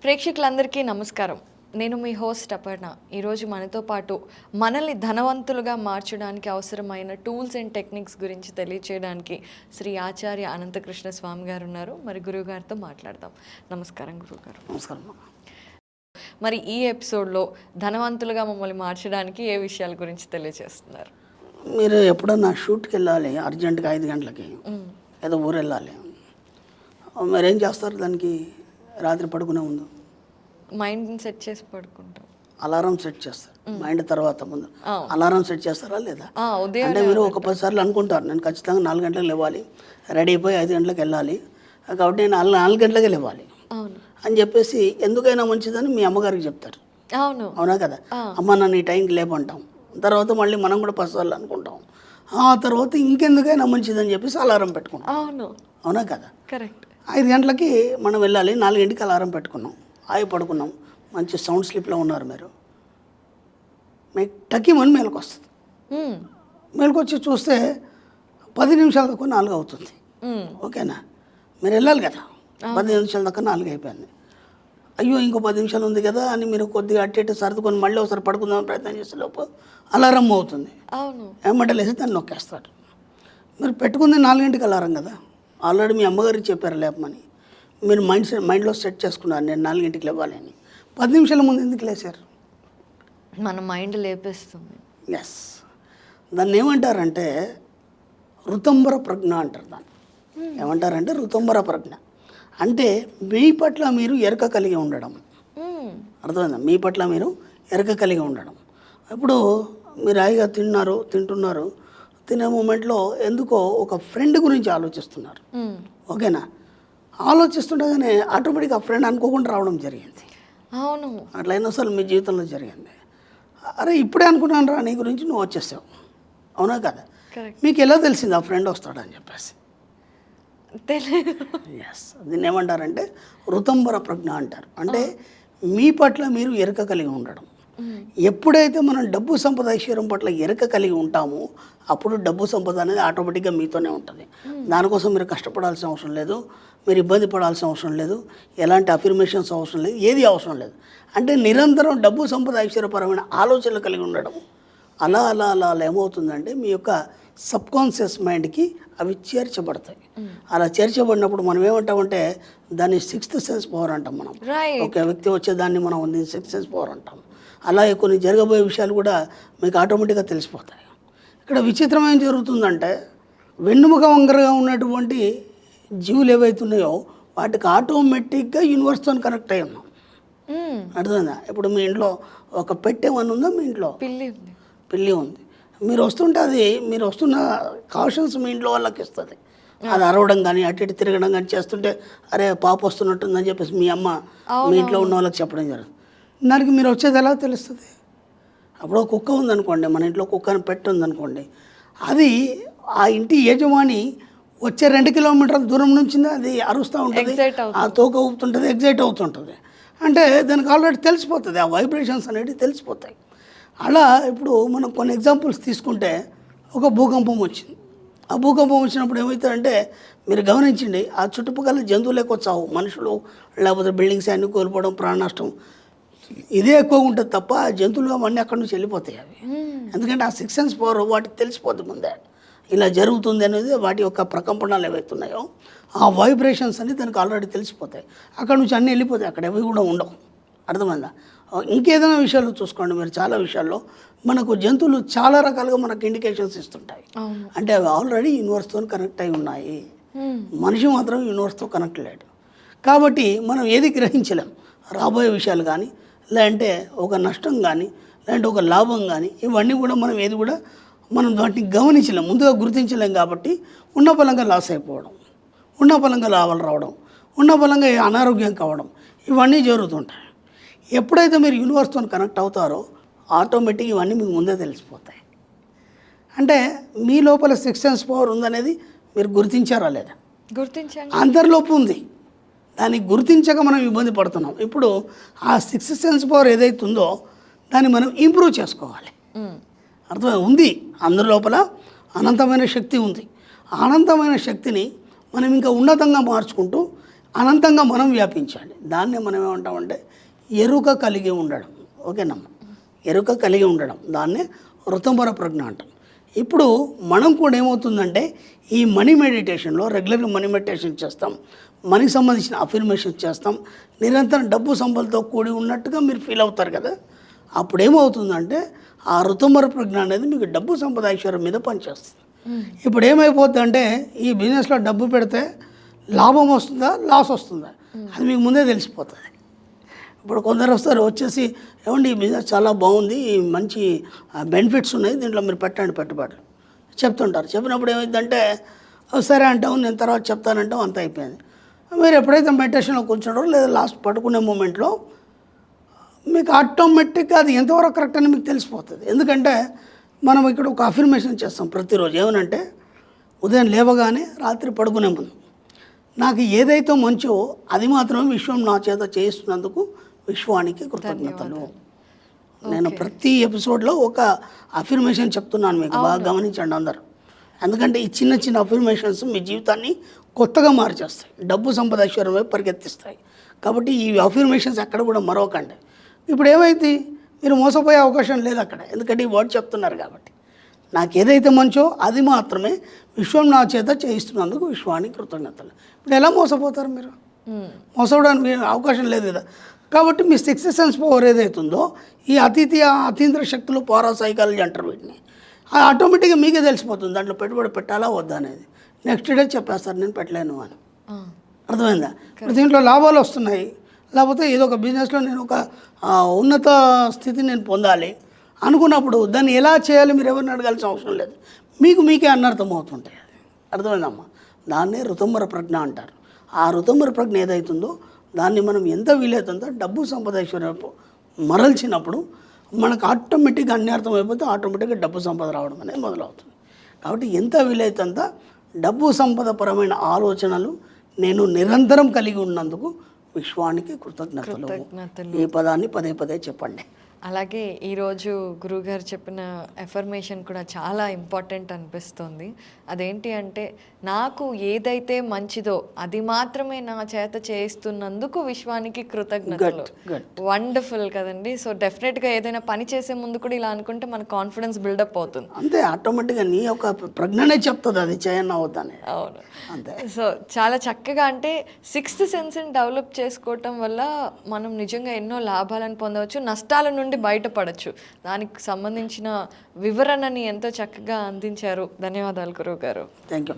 ప్రేక్షకులందరికీ నమస్కారం. నేను మీ హోస్ట్ అపర్ణ. ఈరోజు మనతో పాటు మనల్ని ధనవంతులుగా మార్చడానికి అవసరమైన టూల్స్ అండ్ టెక్నిక్స్ గురించి తెలియచేయడానికి శ్రీ ఆచార్య అనంతకృష్ణ స్వామి గారు ఉన్నారు. మరి గురువు గారితో మాట్లాడదాం. నమస్కారం గురువుగారు. నమస్కారం. మరి ఈ ఎపిసోడ్లో ధనవంతులుగా మమ్మల్ని మార్చడానికి ఏ విషయాల గురించి తెలియజేస్తున్నారు? మీరు ఎప్పుడన్నా షూట్కి వెళ్ళాలి అర్జెంటుగా 5 గంటలకి, ఏదో ఊరు వెళ్ళాలి, మీరేం చేస్తారు? దానికి రాత్రి పడుకునే ముందు మైండ్ని సెట్ చేసి పడుకుంటాం. అలారం సెట్ చేస్తారు. మైండ్ తర్వాత ముందు అలారం సెట్ చేస్తారా లేదా? ఉదయం అంటే మీరు ఒక 10 సార్లు అనుకుంటారు, నేను ఖచ్చితంగా 4 గంటలకు లేవాలి, రెడీ అయిపోయి 5 గంటలకు వెళ్ళాలి, కాబట్టి నేను 4 గంటలకే లేవాలి అని చెప్పేసి ఎందుకైనా మంచిదని మీ అమ్మగారికి చెప్తారు. అవునా కదా? అమ్మ నన్ను ఈ టైంకి లేపంటాం. తర్వాత మళ్ళీ మనం కూడా 10 సార్లు అనుకుంటాం. ఆ తర్వాత ఇంకెందుకైనా మంచిదని చెప్పేసి అలారం పెట్టుకుంటాం. అవునా కదా? కరెక్ట్. 5 గంటలకి మనం వెళ్ళాలి, 4 గంటకి అలారం పెట్టుకున్నాం, ఆగి పడుకున్నాం, మంచి సౌండ్ స్లీప్లో ఉన్నారు మీరు. మీకు టకిమని మేలుకు వస్తుంది. మేలుకు వచ్చి చూస్తే 10 నిమిషాల దాకా 4 అవుతుంది. ఓకేనా? మీరు వెళ్ళాలి కదా, 10 నిమిషాల దాకా 4 అయిపోయింది. అయ్యో ఇంకో 10 నిమిషాలు ఉంది కదా అని మీరు కొద్దిగా అట్టేట్టు సర్దుకొని మళ్ళీ ఒకసారి పడుకుందామని ప్రయత్నం చేసే లోపు అలారం అవుతుంది. ఏమంటే లేసి దాన్ని నొక్కేస్తారు. మీరు పెట్టుకుంది 4 గంటకి అలారం కదా, ఆల్రెడీ మీ అమ్మగారికి చెప్పారు లేపమని. మీరు మైండ్లో సెట్ చేసుకున్నారు నేను 4 గంటకి లేవాలి అని. 10 నిమిషాల ముందు ఎందుకు లేచారు? మన మైండ్ లేపేస్తుంది. ఎస్, దాన్ని ఏమంటారంటే ఋతంబర ప్రజ్ఞ అంటారు. దాన్ని ఏమంటారంటే ఋతంబర ప్రజ్ఞ అంటే మీ పట్ల మీరు ఎరక కలిగి ఉండడం. అర్థమైందా? మీ పట్ల మీరు ఎరక కలిగి ఉండడం. ఇప్పుడు మీరు హాయిగా తింటున్నారు, తినే మూమెంట్లో ఎందుకో ఒక ఫ్రెండ్ గురించి ఆలోచిస్తున్నారు. ఓకేనా? ఆలోచిస్తుండగానే ఆటోమేటిక్గా ఆ ఫ్రెండ్ అనుకోకుండా రావడం జరిగింది. అవును, అట్లా ఎన్నోసార్లు మీ జీవితంలో జరిగింది. అరే ఇప్పుడే అనుకున్నాను రా నీ గురించి, నువ్వు వచ్చేసావు. అవునా కదా? మీకు ఎలా తెలిసింది ఆ ఫ్రెండ్ వస్తాడని చెప్పేసి? ఎస్, దీన్ని ఏమంటారంటే ఋతంబర ప్రజ్ఞ అంటారు. అంటే మీ పట్ల మీరు ఎరుక కలిగి ఉండడం. ఎప్పుడైతే మనం డబ్బు సంపద ఐశ్వర్యం పట్ల ఎరుక కలిగి ఉంటామో అప్పుడు డబ్బు సంపద అనేది ఆటోమేటిక్గా మీతోనే ఉంటుంది. దానికోసం మీరు కష్టపడాల్సిన అవసరం లేదు, మీరు ఇబ్బంది పడాల్సిన అవసరం లేదు, ఎలాంటి అఫర్మేషన్స్ అవసరం లేదు, ఏది అవసరం లేదు. అంటే నిరంతరం డబ్బు సంపద ఐశ్వర్యపరమైన ఆలోచనలు కలిగి ఉండడం. అలా అలా అలా అలా ఏమవుతుందంటే మీ యొక్క సబ్కాన్షియస్ మైండ్కి అవి చేర్చబడతాయి. అలా చేర్చబడినప్పుడు మనం ఏమంటామంటే దాన్ని 6th సెన్స్ పవర్ అంటాం. మనం ఒక వ్యక్తి వచ్చేదాన్ని మనం 6th సెన్స్ పవర్ అంటాం. అలాగే కొన్ని జరగబోయే విషయాలు కూడా మీకు ఆటోమేటిక్గా తెలిసిపోతాయి. ఇక్కడ విచిత్రం ఏం జరుగుతుందంటే వెన్నుముక వంకరగా ఉన్నటువంటి జీవులు ఏవైతున్నాయో వాటికి ఆటోమేటిక్గా యూనివర్స్తో కనెక్ట్ అయి ఉన్నాం. అర్థమైందా? ఇప్పుడు మీ ఇంట్లో ఒక పెట్టె ఏమన్నా ఉందా? మీ ఇంట్లో పిల్లి ఉంది. మీరు వస్తుంటే అది మీరు వస్తున్న కాషన్స్ మీ ఇంట్లో వాళ్ళకి ఇస్తుంది. అది అరవడం కానీ అటు ఇటు తిరగడం కానీ చేస్తుంటే అరే పాప వస్తున్నట్టుందని చెప్పేసి మీ అమ్మ మీ ఇంట్లో ఉన్న వాళ్ళకి చెప్పడం జరుగుతుంది. దానికి మీరు వచ్చేది ఎలా తెలుస్తుంది? అప్పుడు కుక్క ఉందనుకోండి, మన ఇంట్లో కుక్కని పెట్టి ఉందనుకోండి, అది ఆ ఇంటి యజమాని వచ్చే 2 కిలోమీటర్ల దూరం నుంచి అది అరుస్తూ ఉంటుంది, ఆ తోక ఊపుతుంటుంది, ఎగ్జైట్ అవుతుంటుంది. అంటే దానికి ఆల్రెడీ తెలిసిపోతుంది, ఆ వైబ్రేషన్స్ అనేవి తెలిసిపోతాయి. అలా ఇప్పుడు మనం కొన్ని ఎగ్జాంపుల్స్ తీసుకుంటే ఒక భూకంపం వచ్చింది. ఆ భూకంపం వచ్చినప్పుడు ఏమవుతుందంటే మీరు గమనించండి, ఆ చుట్టుపక్కల జంతువులు ఎక్కువ చావు, మనుషులు లేకపోతే బిల్డింగ్స్ అన్నీ కోల్పోవడం, ప్రాణ నష్టం ఇదే ఎక్కువ ఉంటుంది తప్ప జంతువులు అవన్నీ అక్కడి నుంచి వెళ్ళిపోతాయి అవి. ఎందుకంటే ఆ 6th సెన్స్ పవర్ వాటికి తెలిసిపోతుంది ముందే ఇలా జరుగుతుంది అనేది. వాటి యొక్క ప్రకంపనలు ఏవైతున్నాయో ఆ వైబ్రేషన్స్ అన్ని దానికి ఆల్రెడీ తెలిసిపోతాయి. అక్కడ నుంచి అన్నీ వెళ్ళిపోతాయి, అక్కడ ఏవి కూడా ఉండవు. అర్థమైందా? ఇంకేదైనా విషయాలు చూసుకోండి, మీరు చాలా విషయాల్లో మనకు జంతువులు చాలా రకాలుగా మనకు ఇండికేషన్స్ ఇస్తుంటాయి. అంటే అవి ఆల్రెడీ యూనివర్స్తో కనెక్ట్ అయి ఉన్నాయి. మనిషి మాత్రం యూనివర్స్తో కనెక్ట్ లేడు. కాబట్టి మనం ఏది గ్రహించలేం. రాబోయే విషయాలు కానీ, లేదంటే ఒక నష్టం కానీ, లేదంటే ఒక లాభం కానీ, ఇవన్నీ కూడా మనం ఏది కూడా మనం వాటిని గమనించలేం, ముందుగా గుర్తించలేం. కాబట్టి ఉన్న బలంగా లాస్ అయిపోవడం, ఉన్న బలంగా లాభాలు రావడం, ఉన్న బలంగా అనారోగ్యం కావడం, ఇవన్నీ జరుగుతుంటాయి. ఎప్పుడైతే మీరు యూనివర్స్తో కనెక్ట్ అవుతారో ఆటోమేటిక్ ఇవన్నీ మీకు ముందే తెలిసిపోతాయి. అంటే మీ లోపల 6th సెన్స్ పవర్ ఉందనేది మీరు గుర్తించారా లేదా? అంతర్లోపు ఉంది, దాన్ని గుర్తించక మనం ఇబ్బంది పడుతున్నాం. ఇప్పుడు ఆ 6th సెన్స్ పవర్ ఏదైతే ఉందో దాన్ని మనం ఇంప్రూవ్ చేసుకోవాలి. అర్థమే ఉంది, అందరి లోపల అనంతమైన శక్తి ఉంది. అనంతమైన శక్తిని మనం ఇంకా ఉన్నతంగా మార్చుకుంటూ అనంతంగా మనం వ్యాపించాలి. దాన్నే మనం ఏమంటామంటే ఎరుక కలిగి ఉండడం. ఓకేనమ్మా, ఎరుక కలిగి ఉండడం, దాన్నే ఋతంబర ప్రజ్ఞ అంటాం. ఇప్పుడు మనం కూడా ఏమవుతుందంటే ఈ మనీ మెడిటేషన్లో రెగ్యులర్గా మనీ మెడిటేషన్ చేస్తాం, మనీకి సంబంధించిన అఫర్మేషన్స్ చేస్తాం, నిరంతరం డబ్బు సంపదతో కూడి ఉన్నట్టుగా మీరు ఫీల్ అవుతారు కదా. అప్పుడు ఏమవుతుందంటే ఆ ఋతంబర ప్రజ్ఞ అనేది మీకు డబ్బు సంపద ఐశ్వర్యం మీద పనిచేస్తుంది. ఇప్పుడు ఏమైపోద్ది అంటే ఈ బిజినెస్లో డబ్బు పెడితే లాభం వస్తుందా లాస్ వస్తుందా అది మీకు ముందే తెలిసిపోతుంది. ఇప్పుడు కొందరు వస్తారు వచ్చేసి, ఏమండి ఈ బిజినెస్ చాలా బాగుంది, మంచి బెనిఫిట్స్ ఉన్నాయి, దీంట్లో మీరు పెట్టండి పెట్టుబడులు చెప్తుంటారు. చెప్పినప్పుడు ఏమైందంటే సరే అంటాం, నేను తర్వాత చెప్తానంటాం, అంత అయిపోయింది. మీరు ఎప్పుడైతే మెడిటేషన్లో కూర్చుంటారో లేదా లాస్ట్ పడుకునే మూమెంట్లో మీకు ఆటోమేటిక్గా అది ఎంతవరకు కరెక్ట్ అని మీకు తెలిసిపోతుంది. ఎందుకంటే మనం ఇక్కడ ఒక అఫర్మేషన్ చేస్తాం ప్రతిరోజు. ఏమనంటే ఉదయం లేవగానే రాత్రి పడుకునే ముందు నాకు ఏదైతే మంచో అది మాత్రమే విశ్వం నా చేత చేయిస్తున్నందుకు విశ్వానికి కృతజ్ఞతలు. నేను ప్రతి ఎపిసోడ్లో ఒక అఫర్మేషన్ చెప్తున్నాను, మీకు బాగా గమనించండి అందరు. ఎందుకంటే ఈ చిన్న చిన్న అఫర్మేషన్స్ మీ జీవితాన్ని కొత్తగా మార్చేస్తాయి, డబ్బు సంపద ఐశ్వర్యం వైపు పరిగెత్తిస్తాయి. కాబట్టి ఈ అఫర్మేషన్స్ ఎక్కడ కూడా మరవకండి. ఇప్పుడు ఏమైంది, మీరు మోసపోయే అవకాశం లేదు అక్కడ, ఎందుకంటే ఈ వర్డ్ చెప్తున్నారు కాబట్టి. నాకు ఏదైతే మంచో అది మాత్రమే విశ్వం నా చేత చేయిస్తున్నందుకు విశ్వానికి కృతజ్ఞతలు. ఇప్పుడు ఎలా మోసపోతారు మీరు? మోసపోవడానికి అవకాశం లేదు కదా. కాబట్టి మీ సిక్స్త్ సెన్స్ పవర్ ఏదైతుందో ఈ అతీంద్ర శక్తులు పారాసైకాలజీ అంటారు వీటిని, అది ఆటోమేటిక్గా మీకే తెలిసిపోతుంది దాంట్లో పెట్టుబడి పెట్టాలా వద్దా అనేది. నెక్స్ట్ డే చెప్పేస్తారు నేను పెట్టలేను అని. అర్థమైందా? ఇప్పుడు దీంట్లో లాభాలు వస్తున్నాయి, లేకపోతే ఏదో ఒక బిజినెస్లో నేను ఒక ఉన్నత స్థితిని నేను పొందాలి అనుకున్నప్పుడు దాన్ని ఎలా చేయాలి మీరు ఎవరిని అడగాల్సిన అవసరం లేదు, మీకు మీకే అన్నర్థం అవుతుంటాయి. అది అర్థమైందమ్మా? దాన్నే ఋతంబర ప్రజ్ఞ అంటారు. ఆ ఋతంబర ప్రజ్ఞ ఏదైతుందో దాన్ని మనం ఎంత వీలైతుందో డబ్బు సంపద ఐశ్వర్యం మరల్చినప్పుడు మనకు ఆటోమేటిక్గా అన్ని అర్థమైపోతే ఆటోమేటిక్గా డబ్బు సంపద రావడం అనేది మొదలవుతుంది. కాబట్టి ఎంత వీలైతంత డబ్బు సంపద పరమైన ఆలోచనలు నేను నిరంతరం కలిగి ఉన్నందుకు విశ్వానికి కృతజ్ఞతలు. ఈ పదాన్ని పదే పదే చెప్పండి. అలాగే ఈరోజు గురువుగారు చెప్పిన ఎఫర్మేషన్ కూడా చాలా ఇంపార్టెంట్ అనిపిస్తుంది. అదేంటి అంటే నాకు ఏదైతే మంచిదో అది మాత్రమే నా చేత చేయిస్తున్నందుకు విశ్వానికి కృతజ్ఞతలు. వండర్ఫుల్ కదండి. సో డెఫినెట్గా ఏదైనా పని చేసే ముందు కూడా ఇలా అనుకుంటే మన కాన్ఫిడెన్స్ బిల్డప్ అవుతుంది. అంతే, ఆటోమేటిక్గా నీ యొక్క ప్రజ్ఞనే చెప్తుంది అది చేయను అవుతానే. అవును, అంతే. సో చాలా చక్కగా అంటే సిక్స్త్ సెన్స్ని డెవలప్ చేసుకోవటం వల్ల మనం నిజంగా ఎన్నో లాభాలను పొందవచ్చు, నష్టాల నుండి బయటపడచ్చు. దానికి సంబంధించిన వివరణని ఎంతో చక్కగా అందించారు. ధన్యవాదాలు గురువు గారు. Thank you.